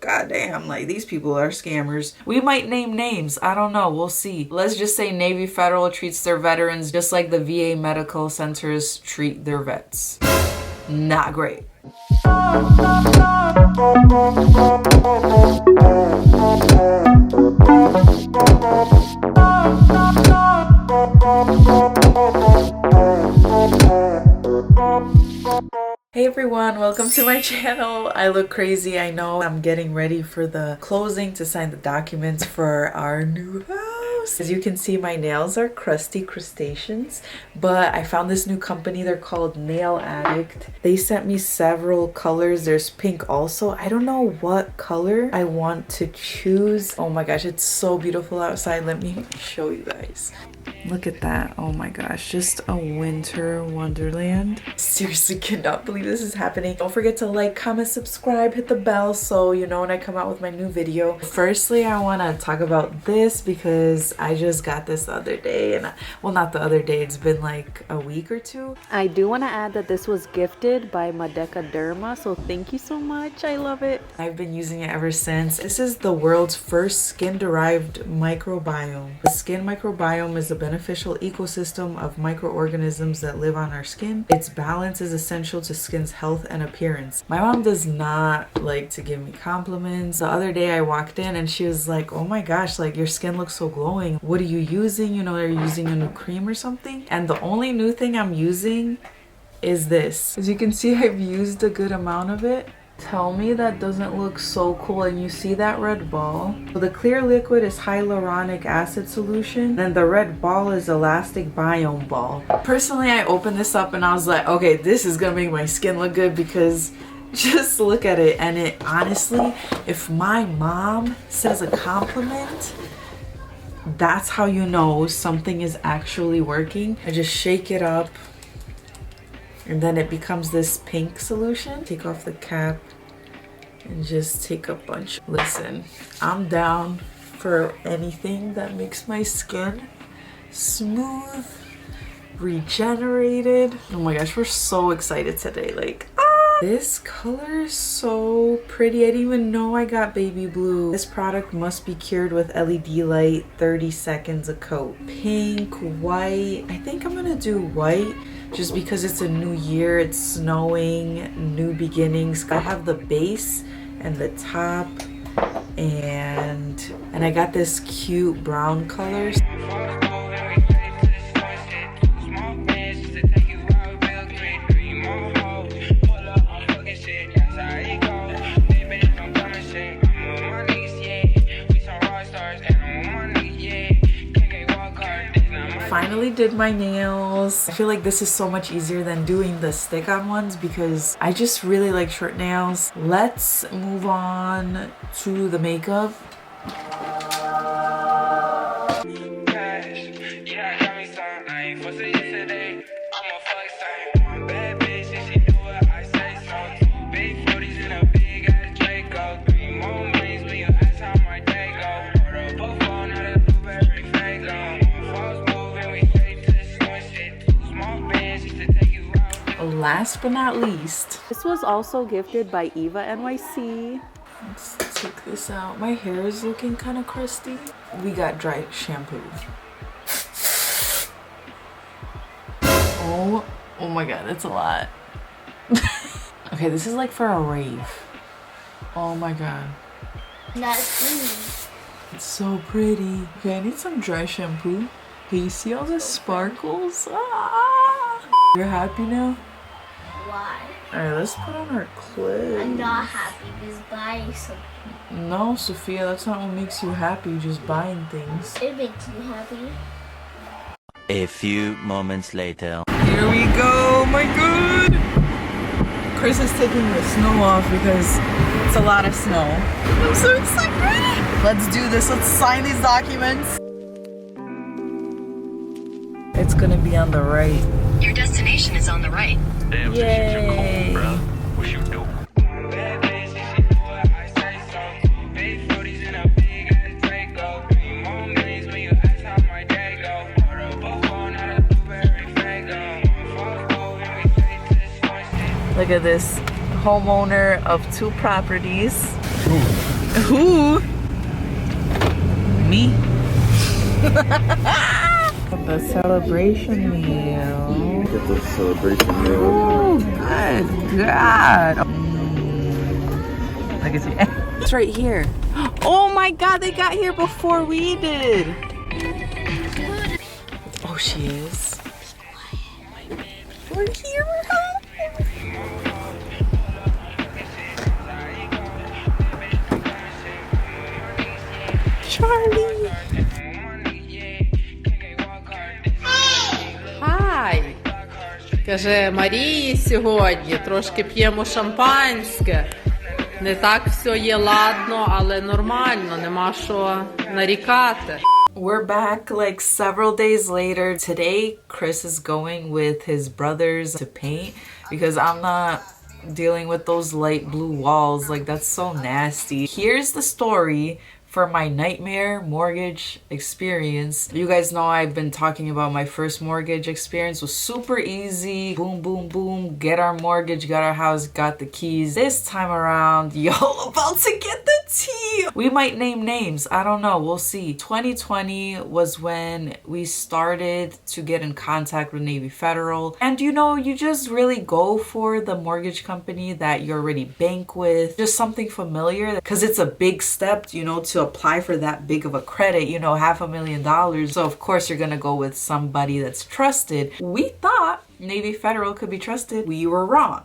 goddamn, like these people are scammers. We might name names. I don't know. We'll see. Let's just say Navy Federal treats their veterans just like the VA medical centers treat their vets. Not great. Hey everyone, welcome to my channel. I look crazy, I know. I'm getting ready for the closing to sign the documents for our new house. As you can see, my nails are crusty crustaceans, but I found this new company. They're called Nail Addict. They sent me several colors. There's pink also. I don't know what color I want to choose. Oh my gosh, it's so beautiful outside. Let me show you guys. Look at that. Oh my gosh, just a winter wonderland. Seriously cannot believe this is happening. Don't forget to like, comment, subscribe, hit the bell so you know when I come out with my new video. Firstly, I want to talk about this because I just got this the other day, and well, not the other day, it's been like a week or two. I do want to add that this was gifted by Madeca Derma, so thank you so much. I love it. I've been using it ever since. This is the world's first skin-derived microbiome. The skin microbiome is a beneficial ecosystem of microorganisms that live on our skin. Its balance is essential to skin's health and appearance. My mom does not like to give me compliments. The other day I walked in and she was like, oh my gosh, like your skin looks so glowing. What are you using? You know, are you using a new cream or something? And the only new thing I'm using is this. As you can see, I've used a good amount of it. Tell me that doesn't look so cool. And you see that red ball? So the clear liquid is hyaluronic acid solution, and the red ball is elastic biome ball. Personally, I opened this up and I was like, okay, this is gonna make my skin look good because just look at it. And it honestly, if my mom says a compliment, that's how you know something is actually working. I just shake it up and then it becomes this pink solution. Take off the cap and just take a bunch. Listen, I'm down for anything that makes my skin smooth, regenerated. Oh my gosh, we're so excited today. Like, this color is so pretty. I didn't even know I got baby blue. This product must be cured with LED light, 30 seconds a coat. Pink, white. I think I'm gonna do white just because it's a new year, it's snowing, new beginnings. I have the base and the top, and I got this cute brown color. Finally did my nails. I feel like this is so much easier than doing the stick-on ones because I just really like short nails. Let's move on to the makeup. Last but not least, This was also gifted by Eva NYC. Let's take this out. My hair is looking kind of crusty. We got dry shampoo. Oh my god, that's a lot. Okay, this is like for a rave. Oh my god. That's It's so pretty. Okay, I need some dry shampoo. Okay, you see all the sparkles? Ah! You're happy now? why. Alright, let's put on our clothes. I'm not happy just buying something. No, Sophia, that's not what makes you happy, just buying things. It makes me happy. A few moments later. Here we go, my god! Chris is taking the snow off because it's a lot of snow. I'm so excited! Let's do this, let's sign these documents. It's gonna be on the right. Your destination is on the right. Damn, Yay! bro. What you do? Look at this, homeowner of 2 properties. Who? Me? The celebration meal. Get the celebration meal. Oh, good God. Look at you. It's right here. Oh my God, they got here before we did. Oh, she is. We're here. Charlie. Хай! Каже, Марії сьогодні трошки п'ємо шампанське. Не так все є ладно, але нормально, нема що нарікати. We're back like several days later. Today, Chris is going with his brothers to paint because I'm not dealing with those light blue walls. Like, that's so nasty. Here's the story for my nightmare mortgage experience. You guys know I've been talking about my first mortgage experience. It was super easy. Boom, boom, boom. Get our mortgage, got our house, got the keys. This time around, y'all about to get the tea. We might name names. I don't know. We'll see. 2020 was when we started to get in contact with Navy Federal. And you know, you just really go for the mortgage company that you already bank with. Just something familiar because it's a big step, you know, to apply for that big of a credit, you know, $500,000. So of course you're gonna go with somebody that's trusted. We thought Navy Federal could be trusted. We were wrong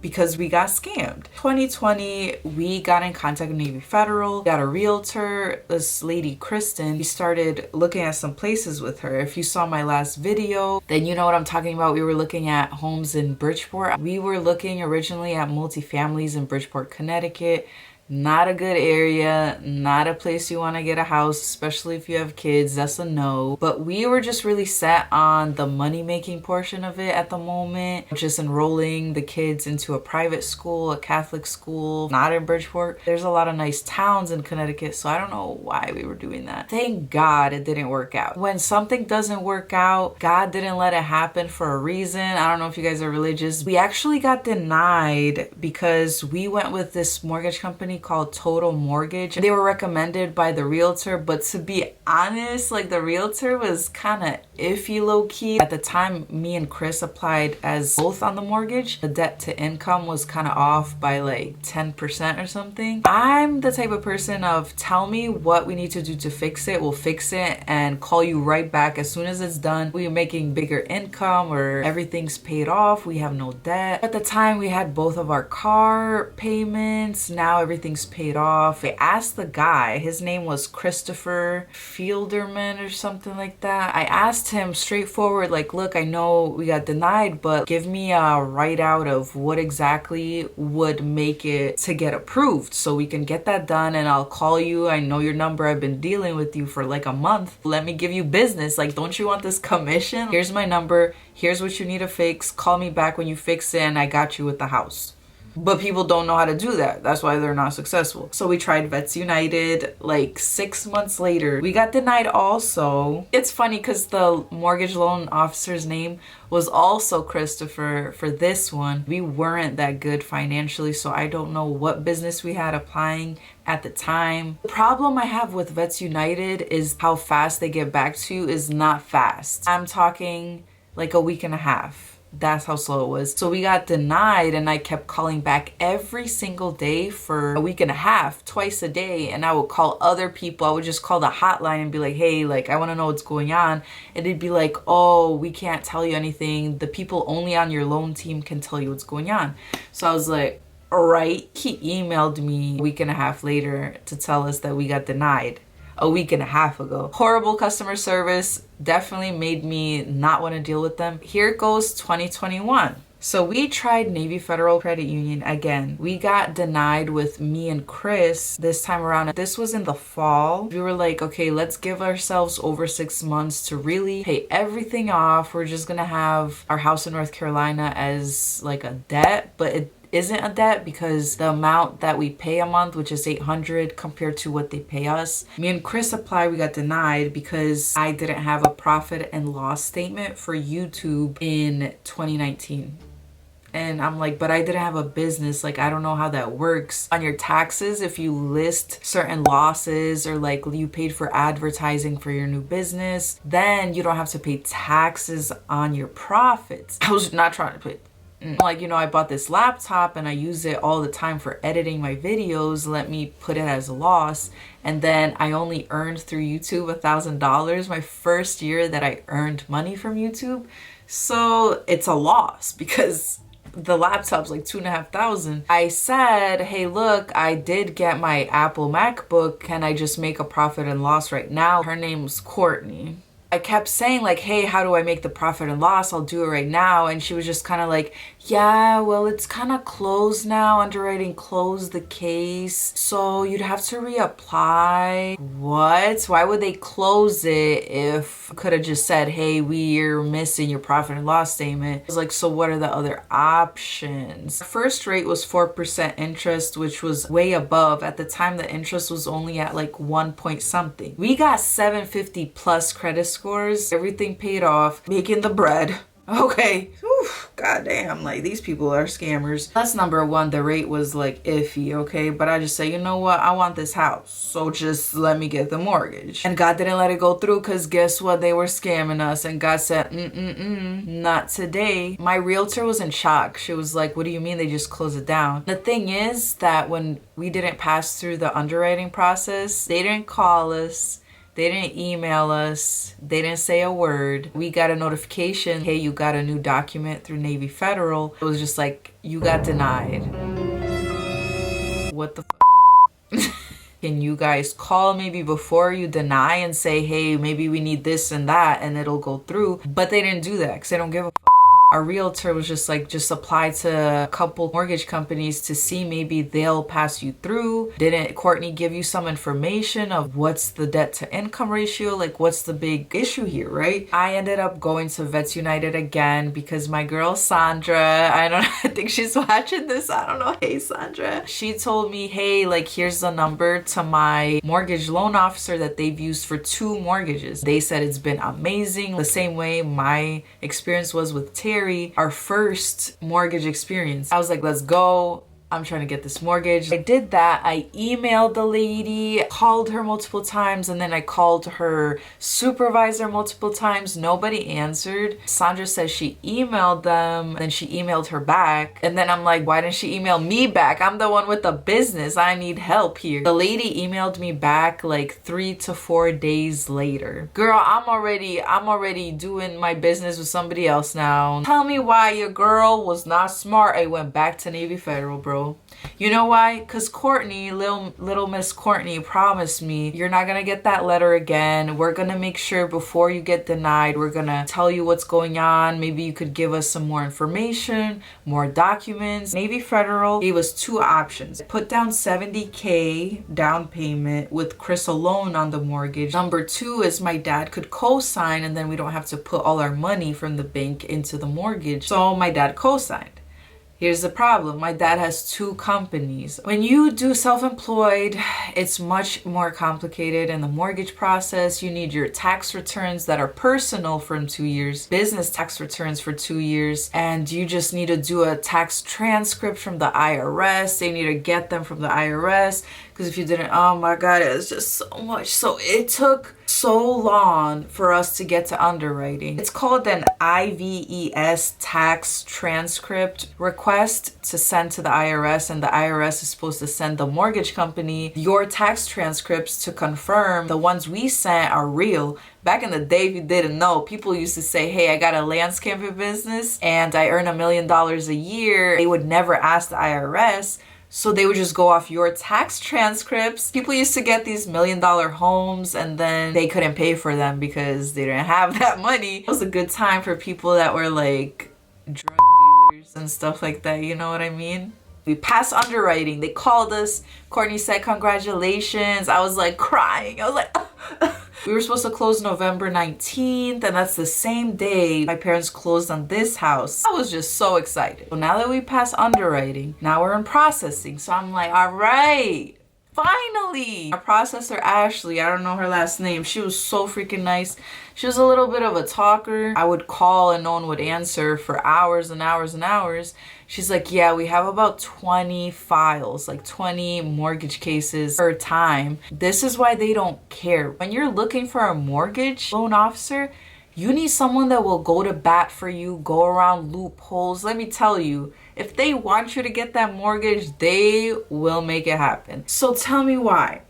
because we got scammed. 2020, we got in contact with Navy Federal, got a realtor, this lady Kristen. We started looking at some places with her. If you saw my last video, then you know what I'm talking about. We were looking at homes in Bridgeport. We were looking originally at multifamilies in Bridgeport, Connecticut. Not a good area, not a place you want to get a house, especially if you have kids. That's a no. But we were just really set on the money-making portion of it at the moment. Just enrolling the kids into a private school, a Catholic school, not in Bridgeport. There's a lot of nice towns in Connecticut, so I don't know why we were doing that. Thank God it didn't work out. When something doesn't work out, God didn't let it happen for a reason. I don't know if you guys are religious. We actually got denied because we went with this mortgage company called Total Mortgage. They were recommended by the realtor, but to be honest, like, the realtor was kind of iffy low-key. At the time, me and Chris applied as both on the mortgage. The debt to income was kind of off by like 10% or something. I'm the type of person of, tell me what we need to do to fix it, we'll fix it and call you right back as soon as it's done. We're making bigger income or everything's paid off, we have no debt. At the time, we had both of our car payments. Now everything's paid off. I asked the guy, his name was Christopher Fielderman or something like that. I asked him straightforward, like, look, I know we got denied, but give me a write out of what exactly would make it to get approved so we can get that done, and I'll call you. I know your number. I've been dealing with you for like a month. Let me give you business. Like, don't you want this commission? Here's my number. Here's what you need to fix. Call me back when you fix it and I got you with the house. But people don't know how to do that. That's why they're not successful. So we tried Vets United. Like 6 months later, we got denied also. It's funny because the mortgage loan officer's name was also Christopher for this one. We weren't that good financially, so I don't know what business we had applying at the time. The problem I have with Vets United is how fast they get back to you is not fast. I'm talking like a week and a half. That's how slow it was. So we got denied and I kept calling back every single day for a week and a half, twice a day. And I would call other people. I would just call the hotline and be like, hey, like, I want to know what's going on. And it'd be like, oh, we can't tell you anything. The people only on your loan team can tell you what's going on. So I was like, all right. He emailed me a week and a half later to tell us that we got denied. A week and a half ago. Horrible customer service, definitely made me not want to deal with them. Here goes 2021. So we tried Navy Federal Credit Union again. We got denied with me and Chris this time around. This was in the fall. We were like, okay, let's give ourselves over 6 months to really pay everything off. We're just gonna have our house in North Carolina as like a debt, but it isn't a debt because the amount that we pay a month, which is $800 compared to what they pay us. Me and Chris applied, we got denied because I didn't have a profit and loss statement for YouTube in 2019. And I'm like, but I didn't have a business. Like, I don't know how that works. On your taxes, if you list certain losses or like you paid for advertising for your new business, then you don't have to pay taxes on your profits. I was not trying to put like, you know, I bought this laptop and I use it all the time for editing my videos. Let me put it as a loss. And then I only earned through YouTube $1,000 my first year that I earned money from YouTube. So it's a loss because the laptop's like $2,500. I said, hey, look, I did get my Apple MacBook. Can I just make a profit and loss right now? Her name's Courtney. I kept saying like, hey, how do I make the profit and loss? I'll do it right now. And she was just kind of like, yeah, well, it's kind of closed now. Underwriting closed the case. So you'd have to reapply. What? Why would they close it if could have just said, hey, we're missing your profit and loss statement? I was like, so what are the other options? First rate was 4% interest, which was way above. At the time, the interest was only at like 1 point something. We got 750 plus credit scores, everything paid off, making the bread. Okay. Whew, goddamn, like these people are scammers. That's number one. The rate was like iffy, okay? But I just say, you know what? I want this house. So just let me get the mortgage. And God didn't let it go through because guess what? They were scamming us. And God said, not today. My realtor was in shock. She was like, what do you mean they just closed it down? The thing is that when we didn't pass through the underwriting process, they didn't call us. They didn't email us. They didn't say a word. We got a notification, hey, you got a new document through Navy Federal. It was just like, you got denied. What the f? Can you guys call maybe before you deny and say, hey, maybe we need this and that and it'll go through? But they didn't do that because they don't give a f. Our realtor was just like, just apply to a couple mortgage companies to see maybe they'll pass you through. Didn't Courtney give you some information of what's the debt to income ratio? Like what's the big issue here, right? I ended up going to Vets United again because my girl Sandra, I think she's watching this. I don't know. Hey, Sandra. She told me, hey, like here's the number to my mortgage loan officer that they've used for 2 mortgages. They said it's been amazing. The same way my experience was with Terry, our first mortgage experience. I was like, let's go. I'm trying to get this mortgage. I did that. I emailed the lady, called her multiple times, and then I called her supervisor multiple times. Nobody answered. Sandra says she emailed them, then she emailed her back. And then I'm like, why didn't she email me back? I'm the one with the business. I need help here. The lady emailed me back like 3 to 4 days later. Girl, I'm already doing my business with somebody else now. Tell me why your girl was not smart. I went back to Navy Federal, bro. You know why? Because Courtney, little Miss Courtney promised me, you're not gonna get that letter again. We're gonna make sure before you get denied, we're gonna tell you what's going on. Maybe you could give us some more information, more documents. Navy Federal gave us 2 options. Put down $70K down payment with Chris alone on the mortgage. Number 2 is my dad could co-sign and then we don't have to put all our money from the bank into the mortgage. So my dad co-signed. Here's the problem. My dad has 2 companies. When you do self-employed, it's much more complicated in the mortgage process. You need your tax returns that are personal from 2 years, business tax returns for 2 years, and you just need to do a tax transcript from the IRS. They need to get them from the IRS because if you didn't, oh my God, it's just so much. So it took so long for us to get to underwriting. It's called an IVES tax transcript request to send to the IRS, and the IRS is supposed to send the mortgage company your tax transcripts to confirm the ones we sent are real. Back in the day, if you didn't know, people used to say, hey, I got a landscaping business and I earn $1 million a year. They would never ask the IRS. So they would just go off your tax transcripts. People used to get these $1 million homes and then they couldn't pay for them because they didn't have that money. It was a good time for people that were like drug dealers and stuff like that. You know what I mean? We passed underwriting. They called us. Courtney said, congratulations. I was like crying. I was like, we were supposed to close November 19th, and that's the same day my parents closed on this house. I was just so excited. So now that we passed underwriting, now we're in processing. So I'm like, all right, Finally! Our processor, Ashley, I don't know her last name. She was so freaking nice. She was a little bit of a talker. I would call and no one would answer for hours and hours and hours. She's like, yeah, we have about 20 files, like 20 mortgage cases per time. This is why they don't care. When you're looking for a mortgage loan officer, you need someone that will go to bat for you, go around loopholes. Let me tell you, if they want you to get that mortgage, they will make it happen. So tell me why.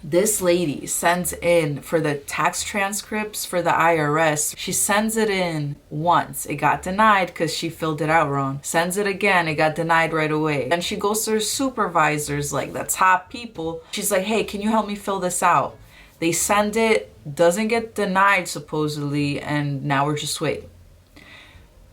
This lady sends in for the tax transcripts for the IRS. She sends it in once. It got denied because she filled it out wrong. Sends it again. It got denied right away. Then she goes to her supervisors, like the top people. She's like, hey, can you help me fill this out? They send it, doesn't get denied supposedly, and now we're just waiting.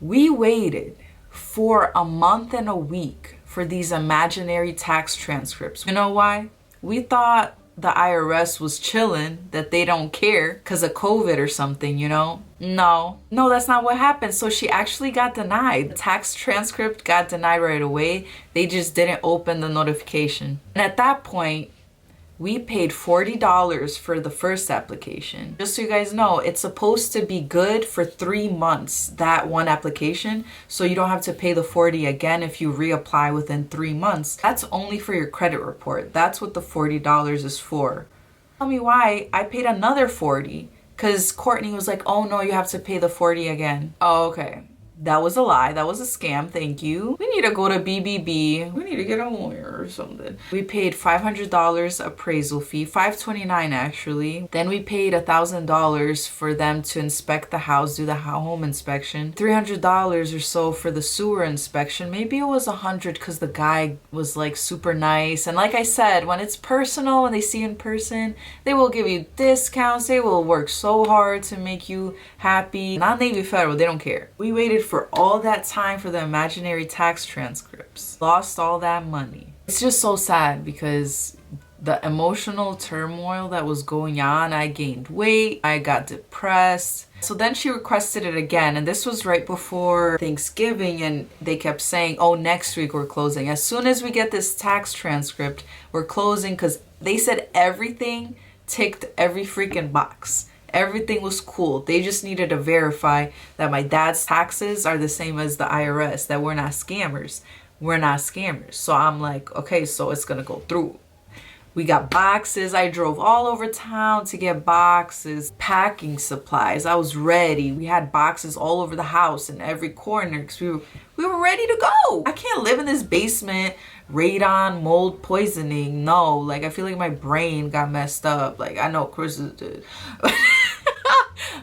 We waited for a month and a week for these imaginary tax transcripts. You know why? We thought the IRS was chilling, that they don't care because of COVID or something, you know? No, that's not what happened. So she actually got denied. The tax transcript got denied right away. They just didn't open the notification. And at that point, we paid $40 for the first application. Just so you guys know, it's supposed to be good for 3 months, that one application. So you don't have to pay the $40 again if you reapply within 3 months. That's only for your credit report. That's what the $40 is for. Tell me why I paid another $40, because Courtney was like, oh no, you have to pay the $40 again. Oh, okay. That was a lie. That was a scam. Thank you. We need to go to BBB. We need to get a lawyer or something. We paid $500 appraisal fee, $529 actually. Then we paid $1,000 for them to inspect the house, do the home inspection. $300 or so for the sewer inspection. Maybe it was $100 because the guy was like super nice. And like I said, when it's personal, when they see you in person, they will give you discounts. They will work so hard to make you happy. Not Navy Federal, they don't care. We waited for all that time for the imaginary tax transcripts. Lost all that money. It's just so sad because the emotional turmoil that was going on, I gained weight, I got depressed. So then she requested it again, and this was right before Thanksgiving, and they kept saying, oh, next week we're closing. As soon as we get this tax transcript, we're closing, because they said everything ticked every freaking box. Everything was cool. They just needed to verify that my dad's taxes are the same as the IRS, that we're not scammers. We're not scammers. So I'm like, okay, so it's gonna go through. We got boxes. I drove all over town to get boxes, packing supplies. I was ready. We had boxes all over the house in every corner because we were ready to go. I can't live in this basement, radon, mold poisoning. No, like I feel like my brain got messed up. Like I know Chris did.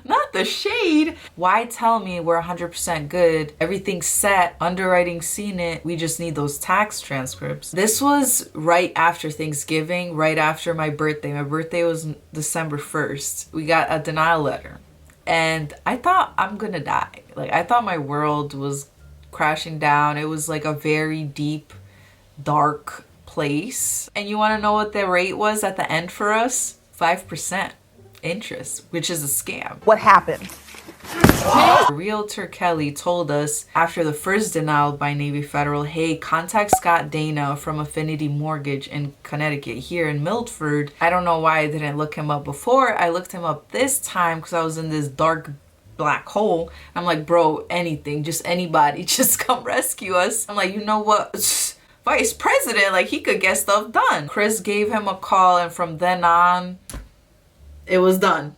Not the shade. Why tell me we're 100% good? Everything's set. Underwriting seen it. We just need those tax transcripts. This was right after Thanksgiving, right after my birthday. My birthday was December 1st. We got a denial letter. And I thought I'm gonna die. Like I thought my world was crashing down. It was like a very deep, dark place. And you wanna know what the rate was at the end for us? 5%. Interest, which is a scam. What happened? Realtor Kelly told us after the first denial by Navy Federal, hey, contact Scott Dana from Affinity Mortgage in Connecticut here in Milford. I don't know why I didn't look him up before. I looked him up this time because I was in this dark black hole. I'm like, bro, anything, just anybody, just come rescue us. I'm like, you know what? Vice President, like he could get stuff done. Chris gave him a call, and from then on, it was done.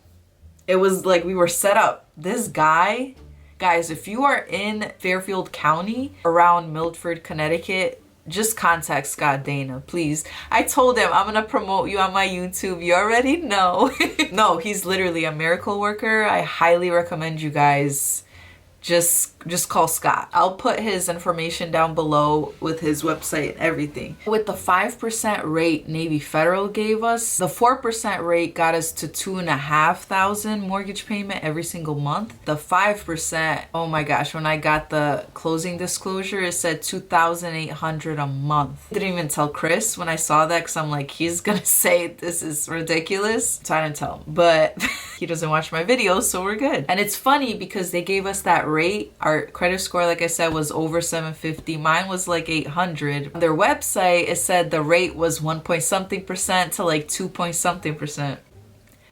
It was like we were set up. This guy, guys, if you are in Fairfield County around Milford, Connecticut, just contact Scott Dana, please. I told him I'm gonna promote you on my YouTube. You already know. No, he's literally a miracle worker. I highly recommend you guys just call Scott. I'll put his information down below with his website and everything. With the 5% rate Navy Federal gave us, the 4% rate got us to $2,500 mortgage payment every single month. The 5%, oh my gosh, when I got the closing disclosure, it said $2,800 a month. Didn't even tell Chris when I saw that because I'm like, he's gonna say this is ridiculous. So I didn't tell him, but he doesn't watch my videos, so we're good. And it's funny because they gave us that that rate. Our credit score, like I said, was over 750. Mine was like 800. On their website, it said the rate was 1 point something percent to like 2 point something percent.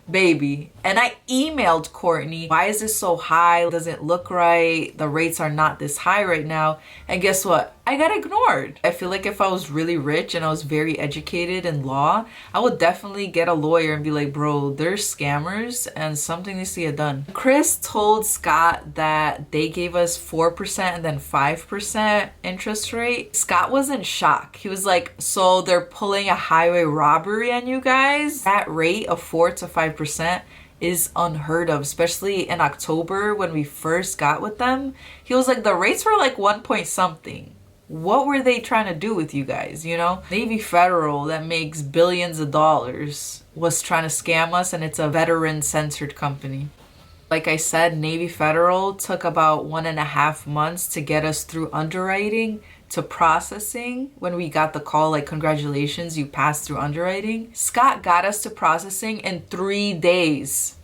Baby. And I emailed Courtney, why is this so high? Doesn't look right. The rates are not this high right now. And guess what? I got ignored. I feel like if I was really rich and I was very educated in law, I would definitely get a lawyer and be like, bro, they're scammers and something needs to get done. Chris told Scott that they gave us 4% and then 5% interest rate. Scott was in shock. He was like, so they're pulling a highway robbery on you guys? That rate of 4 to 5% is unheard of, especially in October when we first got with them. He was like, the rates were like 1 point something. What were they trying to do with you guys, you know? Navy Federal, that makes billions of dollars, was trying to scam us, and it's a veteran-centered company. Like I said, Navy Federal took about 1.5 months to get us through underwriting to processing. When we got the call, like, congratulations, you passed through underwriting. Scott got us to processing in 3 days.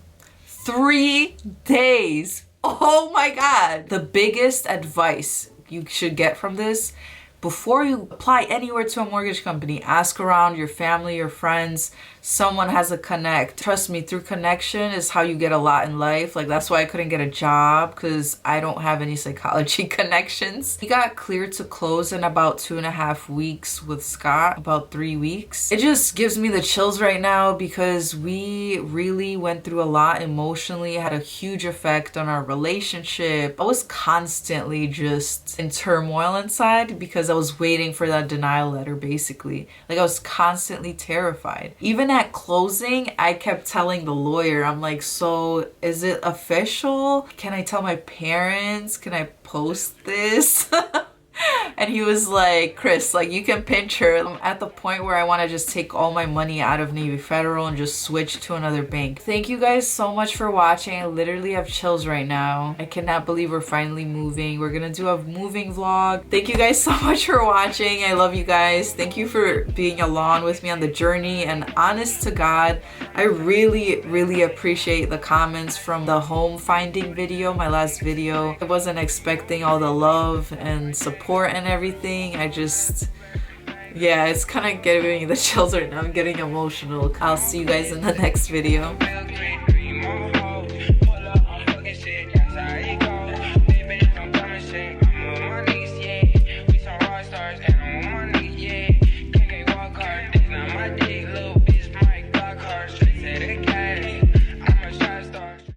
3 days. Oh my God. The biggest advice you should get from this: before you apply anywhere to a mortgage company, ask around your family, your friends. Someone has a connect. Trust me, through connection is how you get a lot in life. Like, that's why I couldn't get a job, because I don't have any psychology connections. We got cleared to close in about 2.5 weeks with Scott, about 3 weeks. It just gives me the chills right now because we really went through a lot emotionally. It had a huge effect on our relationship. I was constantly just in turmoil inside because I was waiting for that denial letter, basically. Like, I was constantly terrified. Even at closing, I kept telling the lawyer, I'm like, so is it official? Can I tell my parents? Can I post this? And he was like, Chris, like, you can pinch her. I'm at the point where I want to just take all my money out of Navy Federal and just switch to another bank. Thank you guys so much for watching. I literally have chills right now. I cannot believe we're finally moving. We're gonna do a moving vlog. Thank you guys so much for watching. I love you guys. Thank you for being along with me on the journey. And honest to God, I really appreciate the comments from the home finding video, my last video. I wasn't expecting all the love and support and everything. I just, yeah, it's kind of giving me the chills right now. I'm getting emotional. I'll see you guys in the next video.